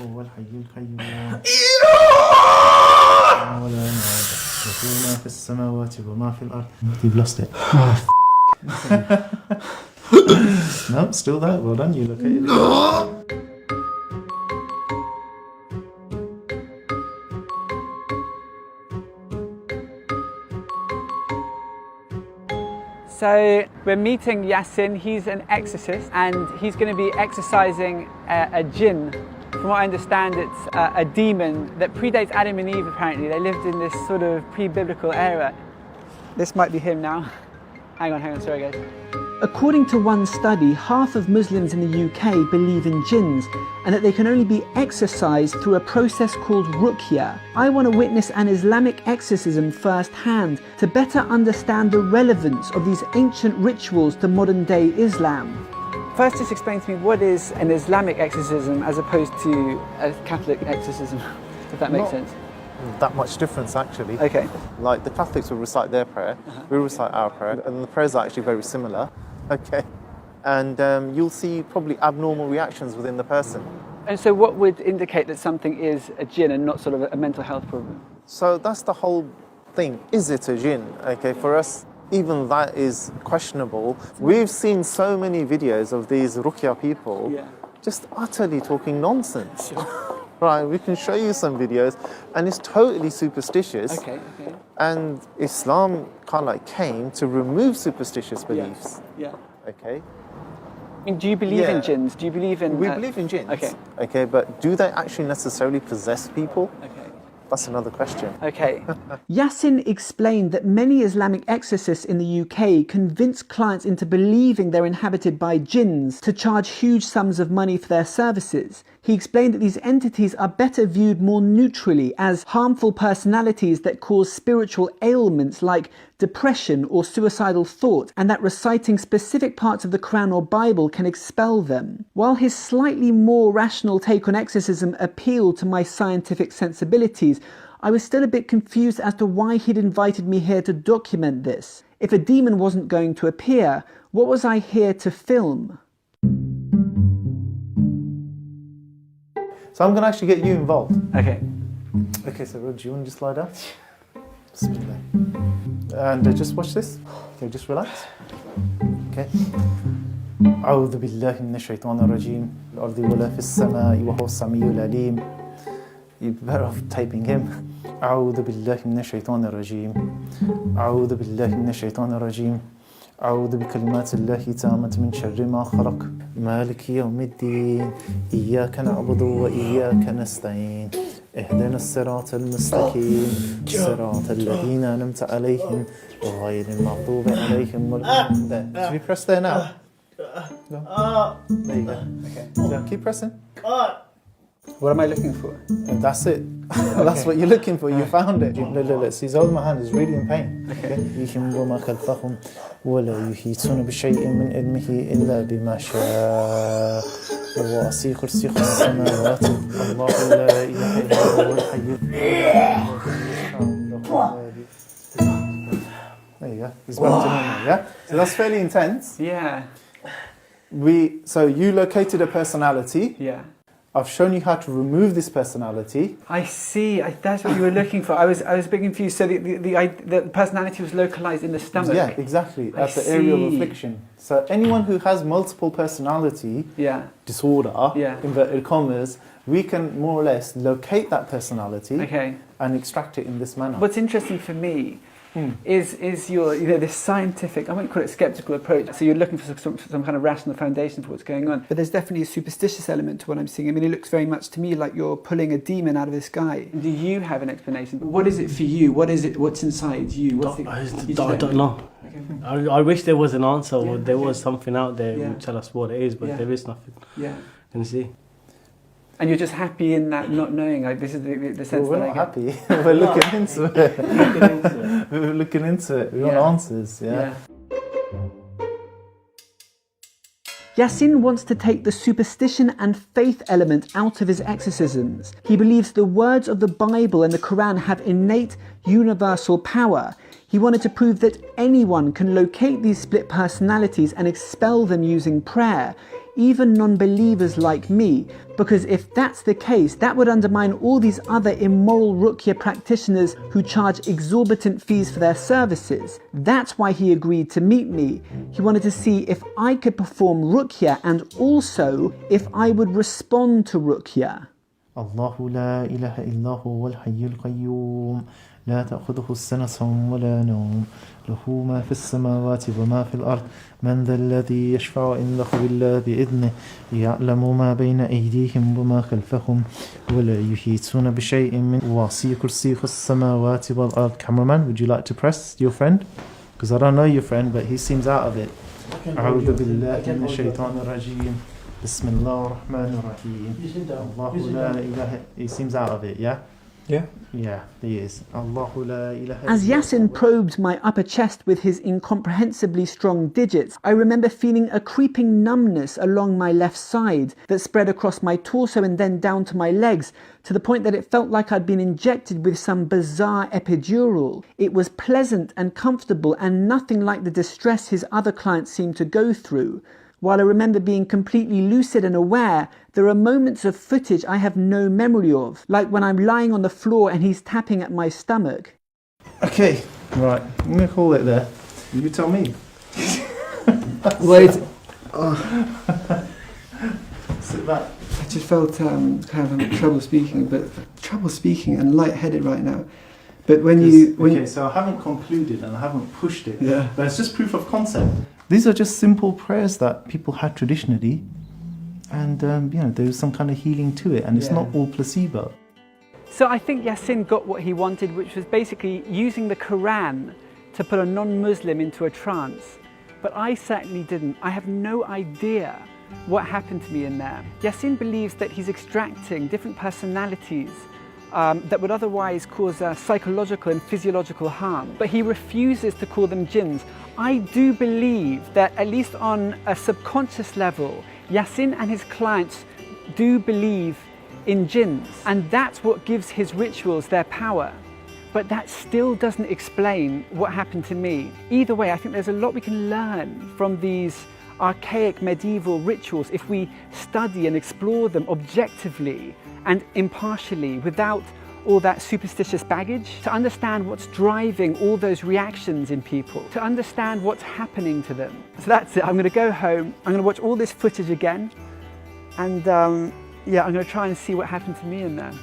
هو الحي القيوم ولا له ما في السماوات وما في الأرض. You've lost it. No, still there. Well done, you located it. So we're meeting Yasin. He's an exorcist and he's going to be exorcising a jinn. From what I understand, it's a demon that predates Adam and Eve apparently. They lived in this sort of pre-biblical era. This might be him now. Hang on, sorry guys. According to one study, half of Muslims in the UK believe in jinns and that they can only be exorcised through a process called Ruqya. I want to witness an Islamic exorcism firsthand to better understand the relevance of these ancient rituals to modern day Islam. First, just explain to me what is an Islamic exorcism as opposed to a Catholic exorcism, if that makes sense. That much difference actually. Okay. Like the Catholics will recite their prayer, we recite our prayer, and the prayers are actually very similar. Okay. And you'll see probably abnormal reactions within the person. And so what would indicate that something is a jinn and not sort of a mental health problem? So that's the whole thing. Is it a jinn? Okay, for us, even that is questionable. We've seen so many videos of these Ruqya people just utterly talking nonsense. Right, we can show you some videos, and it's totally superstitious. Okay. And Islam kind of like came to remove superstitious beliefs. Yeah. Okay. I mean, do you believe in jinns? Do you believe in... We believe in jinns. Okay. Okay, but do they actually necessarily possess people? Okay. That's another question. Okay. Yasin explained that many Islamic exorcists in the UK convince clients into believing they're inhabited by jinns to charge huge sums of money for their services. He explained that these entities are better viewed more neutrally as harmful personalities that cause spiritual ailments like depression or suicidal thought, and that reciting specific parts of the Quran or Bible can expel them. While his slightly more rational take on exorcism appealed to my scientific sensibilities, I was still a bit confused as to why he'd invited me here to document this. If a demon wasn't going to appear, what was I here to film? So I'm going to actually get you involved. Okay. Okay, so do you want to just lie down? Bismillah. And just watch this. Okay, just relax. Okay. أعوذ بالله من الشيطان الرجيم الأرض ولا في السماء وهو السميع العليم. You're better off typing him. أعوذ بالله من الشيطان الرجيم أعوذ بالله من الشيطان الرجيم أعوذ بكلمات الله تامة من شر ما خلق مالك يوم الدين إياك نعبد وإياك نستعين اهدنا الصراط المستقيم صراط الذين أنعمت عليهم غير المغضوب عليهم ولا الضالين. Should we press there now? No. There you go. Okay. So keep pressing. What am I looking for? And that's it. That's what you're looking for. You found it. Look. See, he's holding my hand. He's really in pain. يحييهم وما خلقهم ولا يحيطون بشيء من علمه إلا بما شاء ووسع كرسيه السماوات الله لا إله إلا هو الحي There you go. He's back to normal. Yeah. So that's fairly intense. Yeah. So you located a personality. Yeah. I've shown you how to remove this personality. I see. That's what you were looking for. I was a bit confused. So the personality was localized in the stomach. Yeah, exactly. That's the area of affliction. So anyone who has multiple personality disorder, inverted commas, we can more or less locate that personality and extract it in this manner. What's interesting for me is your, this scientific, I wouldn't call it skeptical approach. So you're looking for some kind of rational foundation for what's going on. But there's definitely a superstitious element to what I'm seeing. I mean, it looks very much to me like you're pulling a demon out of this guy. Do you have an explanation? What is it for you? What is it? What's inside you? I don't know. I wish there was an answer or there was something out there that would tell us what it is, but there is nothing. Yeah. Can you see? And you're just happy in that, not knowing. Like, this is the sense we're that not happy. We're looking into it. We're looking into it. We want answers. Yeah. Yasin wants to take the superstition and faith element out of his exorcisms. He believes the words of the Bible and the Quran have innate, universal power. He wanted to prove that anyone can locate these split personalities and expel them using prayer. even non-believers like me, because if that's the case, that would undermine all these other immoral Ruqya practitioners who charge exorbitant fees for their services. That's why he agreed to meet me. He wanted to see if I could perform Ruqya and also if I would respond to Ruqya. Allahu la ilaha illahu wal hayyul qayyum لا تأخذه السنة ولا نوم له ما في السماوات وما في الأرض من ذا الذي يشفع عنده إلا بإذنه يعلم ما بين أيديهم وما خلفهم ولا يحيطون بشيء من وسع كرسيه السماوات والأرض. Cameraman, would you like to press your friend? Because I don't know your friend, but he seems out of it. أعوذ بالله من الشيطان الرجيم بسم الله الرحمن الرحيم الله لا إله. He seems out of it, yeah? Yeah, he is. Allahu la ilaha. As Yasin probed my upper chest with his incomprehensibly strong digits, I remember feeling a creeping numbness along my left side that spread across my torso and then down to my legs, to the point that it felt like I'd been injected with some bizarre epidural. It was pleasant and comfortable and nothing like the distress his other clients seemed to go through. While I remember being completely lucid and aware, there are moments of footage I have no memory of, like when I'm lying on the floor and he's tapping at my stomach. Okay, right, I'm going to call it there. You tell me. Wait. Sit back. I just felt kind of trouble speaking and lightheaded right now. But Okay, so I haven't concluded and I haven't pushed it. Yeah. But it's just proof of concept. These are just simple prayers that people had traditionally, and there was some kind of healing to it, and it's not all placebo. So I think Yasin got what he wanted, which was basically using the Quran to put a non-Muslim into a trance. But I certainly didn't. I have no idea what happened to me in there. Yasin believes that he's extracting different personalities that would otherwise cause psychological and physiological harm. But he refuses to call them jinns. I do believe that, at least on a subconscious level, Yasin and his clients do believe in jinns, and that's what gives his rituals their power. But that still doesn't explain what happened to me. Either way, I think there's a lot we can learn from these archaic medieval rituals if we study and explore them objectively and impartially, without all that superstitious baggage, to understand what's driving all those reactions in people, to understand what's happening to them. So that's it. I'm going to go home, I'm going to watch all this footage again, and I'm going to try and see what happened to me in there.